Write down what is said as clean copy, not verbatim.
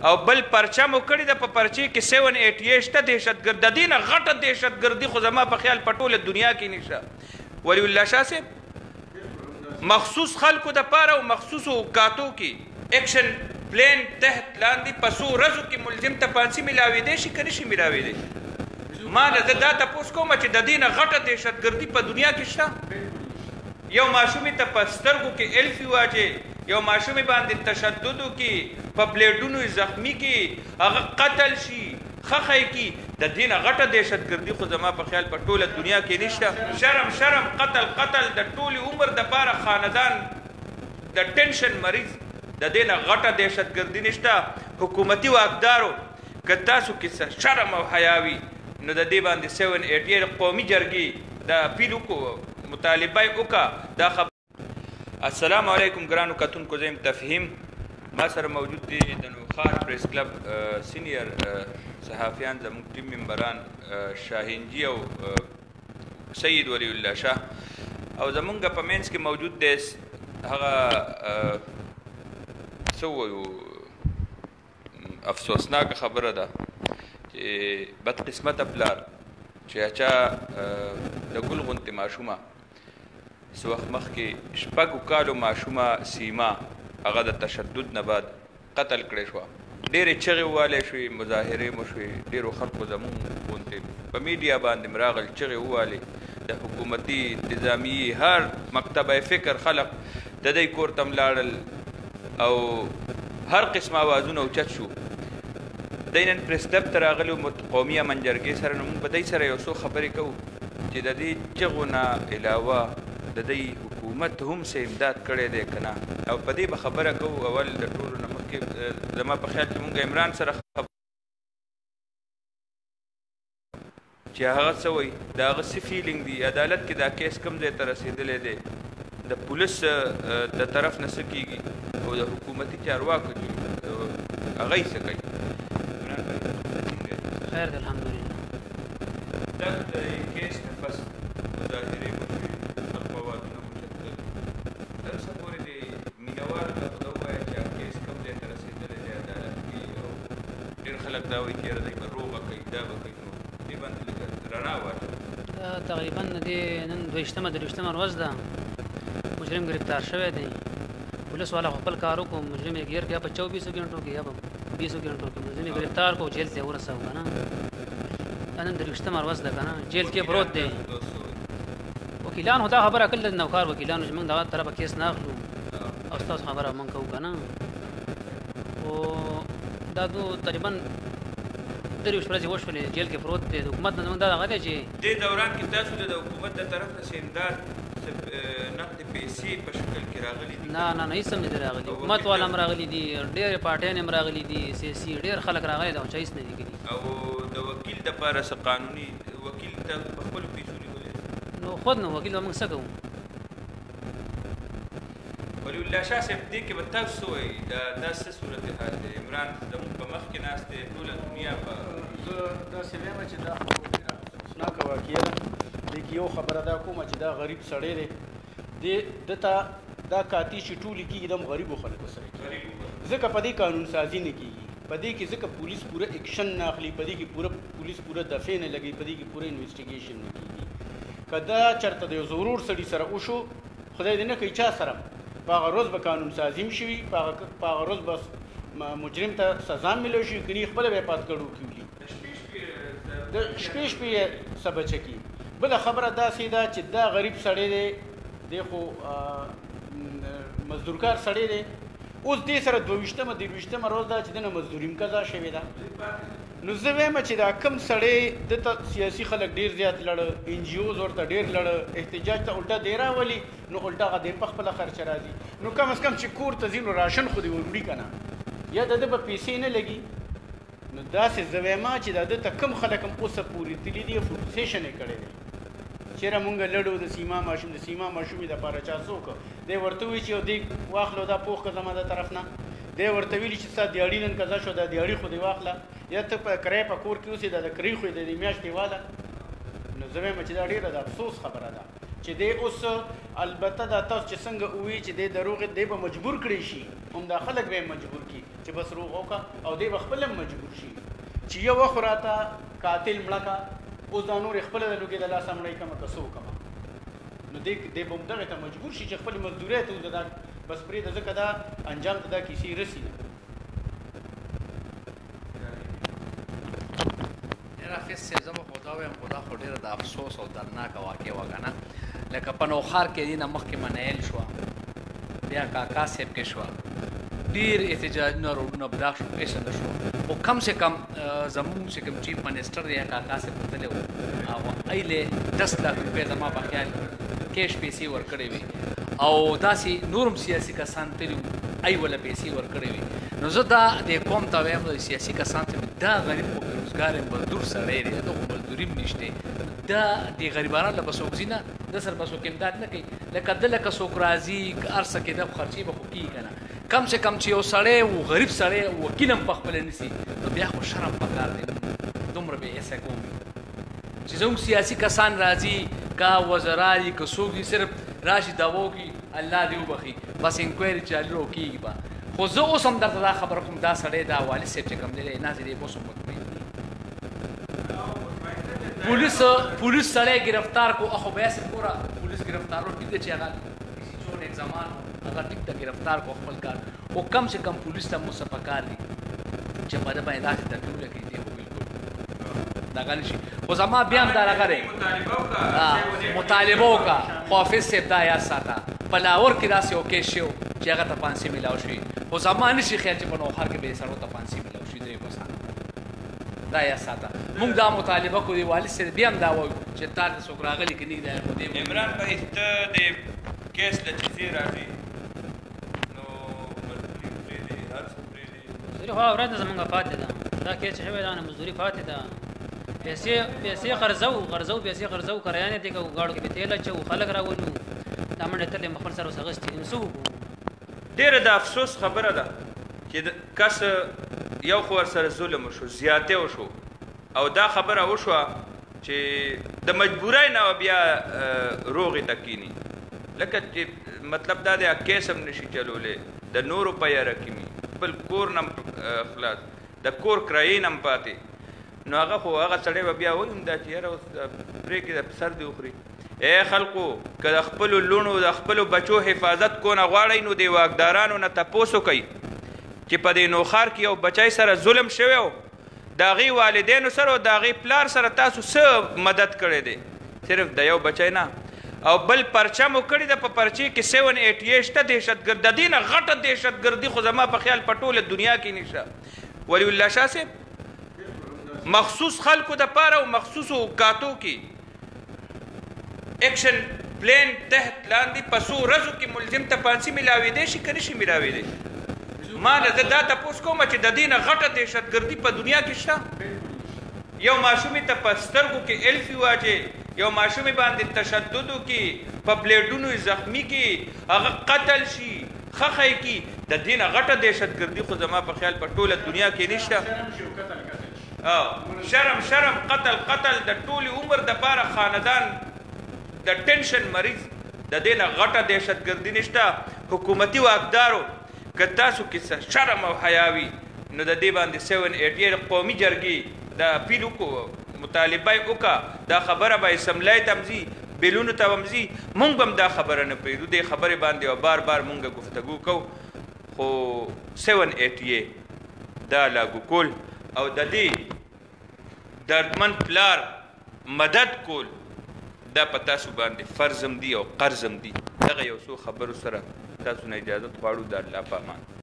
او بل پرچه مو کړې ده په پرچې کې 788 شته دهشتګرد د دې نه غټه دهشتګردي خو زما په خیال په ټوله دنیا کې نشته ولی الله شاه صاحب مخصوص خلکو دپاره او مخصوصو اوقاتو کې ایکشن پلان تحت لاندې په څو ورځو کې ملزم ته پانسي میلاوېدی شي که نشي میلاوېدی ما نه زه دا تپوس کوم چې د دې نه غټه دهشتګردي په دنیا کې شته یو ماشومې ته په سترګو کې الفي واچې یو ماشومې باندې تشدد وکړي په بلیډونو زخمي کړي هغه قتل شي خخی کی د دې نه غټه دهشتګردي خو زما په خیال په ټوله دنیا کې نشته شرم قتل د ټولې عمر دپاره خاندان د ټینشن مریض د دې نه غټه دهشتګردي نشته حکومتي واکدارو که تاسو کې څه شرم او حیا وي نو د دې باندې 788 قومي جرګې د اپیل وکړو مطالبه یې وکړه دا خبر السلام علیکم ګرانو کتونکو زه یم تفهیم ما سره موجود دي د نوخار پریس کلب سینیر صحافیان زموږ ټیم ممبران شاهینجي او سید ولی الله شاه او زمونږ په منځ کې موجود دی هغه څه ووایو افسوسناکه خبره ده چې بدقسمته پلار چې اچا د ګل غوندې ماشومه څه وخت مخکې شپږو کالو ماشومه سیما هغه د تشدد نه بعد قتل کړې شوه ډېرې چغې ووالې شوې مظاهرې مو شوې ډېرو خلکو زمونږ غوندې په میډیا باندې م راغل چغې ووالې د حکومتي انتظامي هر مکتبه فکر خلق د دوی کور ته لاړل او هر قسم اوازونه اوچت شو دی نن پریس کلب ته راغلي قومي امن جرګې سره نو موږ به دی سره یو څو خبرې کوو چې د دې چغو نه علاوه د دوی حکومت هم څه امداد کړی دی که نه او په دې به خبره کوو اول د ټولو نه مخکې زما په خیال چې مونږ عمران سره چې هغه څه وایي د هغه څه فیلینګ دي عدالت کې دا کیس کوم ځای ته رسېدلی دی د پولیس د طرف نه څه کېږي او د حکومتي چارواکو چې هغه یې څه کوي خیر دی الحمدلله دا د کیس نه پس مظاهرې وشوې خلکو اوازونه اوچت کړل تر څه پورې د مینهوالو ته خو دا ووایه چې هغه کیس کوم ځای ته رسېدلی دی عدالت کې او ډېر خلک دا وایي چې یاره دی به روغه کوي دا به کوي نو دې باندې لږه رڼا واچوه دا تقریبا د دې نن 22مه ورځ ده مجرم ګرفتار شوی دی पुलिस वाला खपल कारों को मुजरिम गिर गया 24 घंटों की अब 20 घंटों की मुजरिम गिरफ्तार को जेल से ورسه وکنه نن درښتمه ورځ ده کنه جیل کې پروت دی وکیلان هدا خبره کړل د نوکار وکیلانو چې موږ دغه طرفه کیس نه اخلو او تاسو خبره موږ کوو کنه او دا دو تقریبا دریوش ورځې وشولې جیل کې پروت دی حکومت نه دا هغه دی چې دې دوران کې تاسو د حکومت د طرف نه امداد نقد پیسې په شکل کې راغلي دي نه هیڅ هم نه راغلي حکومت والا هم راغلي دي ډېرې پارټیان هم راغلي دي سیاسي ډېر خلک راغلي دي او چا هېڅ نه دي کړي او د وکیل دپاره څه قانوني وکیل ته په خپلو پیسو نیولې نو خود نو وکیل به موږ څه کوو ولی الله شاه صاحب دې کې به تاسو څه وایي دا څه صورتحال دی عمران زموږ په مخ کې ناست دی ټوله دنیا په زه داسې وایم چې دا افسوسناکه واقعه ده دې کې یو خبره دا کومه چې دا غریب سړی دی ده ته دا کاتی چې ټولې کېږي د غریبو خلکو سره کېږي ځکه په دې قانون سازي نه کېږي په دې کې ځکه پولیس پوره ایکشن نه اخلي په دې کې پولیس پوره دفع نه لګي په دې کې پوره انویسټیګیشن نه کېږي که دا چېرته د یو ضرور سړي سره وشو خدای دې نه کوي چا سره په هغه ورځ به قانون سازي هم شوي په هغه ورځ به مجرم ته سزا میلو شي کني خپله به یې پات کړو کېولي د شپې یې څه بچه کي بله خبره داسې ده چې دا غریب سړی دی دی خو مزدورکار سړی دی اوس دې سره 22مه ورځ ده چې دنه مزدوري هم قضا شوې ده نو زه وایم چې دا کم سړی دته سیاسي خلک ډېر زیات لړه ان جي اوز ورته ډېر لړه احتجاج ته الټا دی راولي نو الټا هغه دی په خپله خرچه راځي نو کم از کم چې کور ته ځي نو راشن خو دې وروړي که نه یا د ده به پیسې نه لګي نو داسې زه وایم چې د ده ته کم خلک هم اوسه پورې تلي دي فوټسیشن یې کړی دی چېرې مونږ لړو د سیما ماشوم یې دپاره چا څوک دی ورته وایي چې دی واخلو دا پوخ که زما د طرف نه دی ورته ویلي چې ستا دیاړي نن قضا شو دا دیاړي خو دې واخله یا ته په کرایه په کور کې اوسې دا د کرۍ خو یې د دې میاشتې واله نو زه وایم چې دا ډېره د افسوس خبره ده چې دی اوس البته دا تاسو چې څنګه ووایي چې دی دروغ دی به مجبور کړی شي همدا خلک به یې مجبور کړي چې بس روغ وکړه او دی به خپل هم مجبور شي چې یو وخت راته قاتل مړه کا اوس دا نور خپله د لوګې د لاسه مړی کړمه که څه وکړمه نو دی به همدغې ته مجبور شي چې خپلې مزدورۍ ته وځه دا بس پرېږده ځکه دا انجام ته دا کیسې رسي نه حافظ صاحب زما خو دا وایم خو دا خو ډېره د افسوس او دردناکه واقع وه که نه لکه په نوښار کې دې نه مخکې منیل شوه بیا کاکا صاحب کې شوه ډېر احتجاجونه روډونه بلاک شو پیښه نه شو خو کم سے کم زموږ چې کوم چیف منسټر دی کاکا صاحب تللی و او ایلې 10 लाख روپۍ زما په خیال کیش پیسې ورکړې وي او داسې نورم سیاسي کسان تلي ای وله پیسې ورکړې وي نو زه دا د قوم ته وایم د سیاسي کسان ته دا غریب خو بېروزګار یم مزدور سړی دی هغه خو مزدوري هم نشته دا د غریبانو له به څوک ځي نه ده سره به څوک امداد نه کوي لکه ده لکه څوک راځي هر څه کېده خو خرچې به خو کېږي که نه کم سے کم چې یو سړی و غریب سړی وکیل هم پخپله نیسي نو بیا خو شرم پکار دی دومره بې حسه کوم چې زموږ سیاسي کسان راځي که وزرا دي که څوک دي صرف راشي دعوا وکړي الله دې وبخي بس انکوایري چالو کېږي به خو زه اوس هم درته دا خبره کوم دا سړی دا والد صاحب چې کوم دی ناظر یې اوس هم مطمئن دي پولیس سړی گرفتار کو اخو بیا صرف ګوره پولیس گرفتارو ټیک دی چې هغه کسی چور ایگزامان هغه ټیک ته گرفتار کو خپل کار خو کم سے کم پولیس ته مو څه پکار دي چې په ده باندې داسې ترتیبونه کوي دی خو بالکل دغه نه شي خو زما بیا هم دا هغه دی مطالبه وکړه خو حافظ صاحب دا یاد ساته په لاهور کې داسې یو کیس شو چې هغه ته پانسي میلاو شي خو زما نه شي خیال چې په نوښار کې به یې سړو ته پانسي میلاو شي درې کسانو دا یاد ساته موږ دا مطالبه کو دی والد صاحب بیا هم دا وایو چې تا ته څوک راغلي که نه دی خو دې عمران بھائی ته د کیس له چیزې راځي نو مزدوري پرېږدې هر څه پرېږدې مزدوري خو ورځ زمونږ پاتې ده دا کیس چې شوی دا نه مزدوري پاتې ده پیسې غرضو پیسې غرضو کریانې دي که ګاډو کې به تیل اچوو خلک راولو دا منډې تلې خپل سره اوس اغوستي نو څه وکړو ډېره د افسوس خبره ده چې کس یو خو ورسره ظلم وشو زیاتې وشو او دا خبره وشوه چې د مجبورۍ نه بیا روغې ته کینی لکه چې مطلب دا دی کیس هم نشي چلولی د نورو په یاره کې خپل کور نه خلاص د کور کرایې نه هم پاتې نو هغه خو هغه سړی به بیا ویم دا چې یاره اوس پرېږدي د سر دې وخوري ای خلکو که د خپلو لوڼو د خپلو بچو حفاظت کو نه غواړئ نو د واکدارانو نه تپوس وکئ چې په دې نوښار کې یو بچی سره ظلم شوی و د هغې والدینو سره او د هغې پلار سره تاسو څه مدد کړی دی صرف د یو بچی نه او بل پرچه مو کړې ده په پرچې کې 788 شته دهشتګرد د دې نه غټه دهشتګردي خو زما په خیال په ټوله دنیا کې نشته ولی الله شاه صاحب مخصوص خلکو دپاره او مخصوصو اوقاتو کې ایکشن پلان تحت لاندې په څو ورځو کې ملزم ته پانسي میلاوېدی شي که نشي میلاوېدی ما نه زه دا تپوس کوم چې د دې نه غټه دهشتګردي په دنیا کې شته یو ماشومې ته په سترګو کې الفي واچې یو ماشومې باندې تشدد وکړي په بلیډونو زخمي کړي هغه قتل شي خخی کړي د دې نه غټه دهشتګردي خو زما په خیال په ټوله دنیا کې نشته شرم قتل د ټولي عمر دپاره خاندان د ټینشن مریض د دې نه غټه دهشتګردي نشته حکومتي واکدارو که تاسو کې شرم او حیا وي نو د دې باندې 788 قومي جرګې د اپیل وکړو مطالبه یې وکړه دا خبره به اسمبلی ته هم ځي بیلونو ته هم ځي مونږ به هم دا خبره نه پرېږدو دې خبرې باندې او بار مونږ گفتگو کوو خو 788 دا لاګو کول او د دې دردمن پلار مدد کول دا په تاسو باندې فرض هم دي او قرض هم دي دغه یو څو خبرو سره تاسو نه اجازت غواړو د الله په امان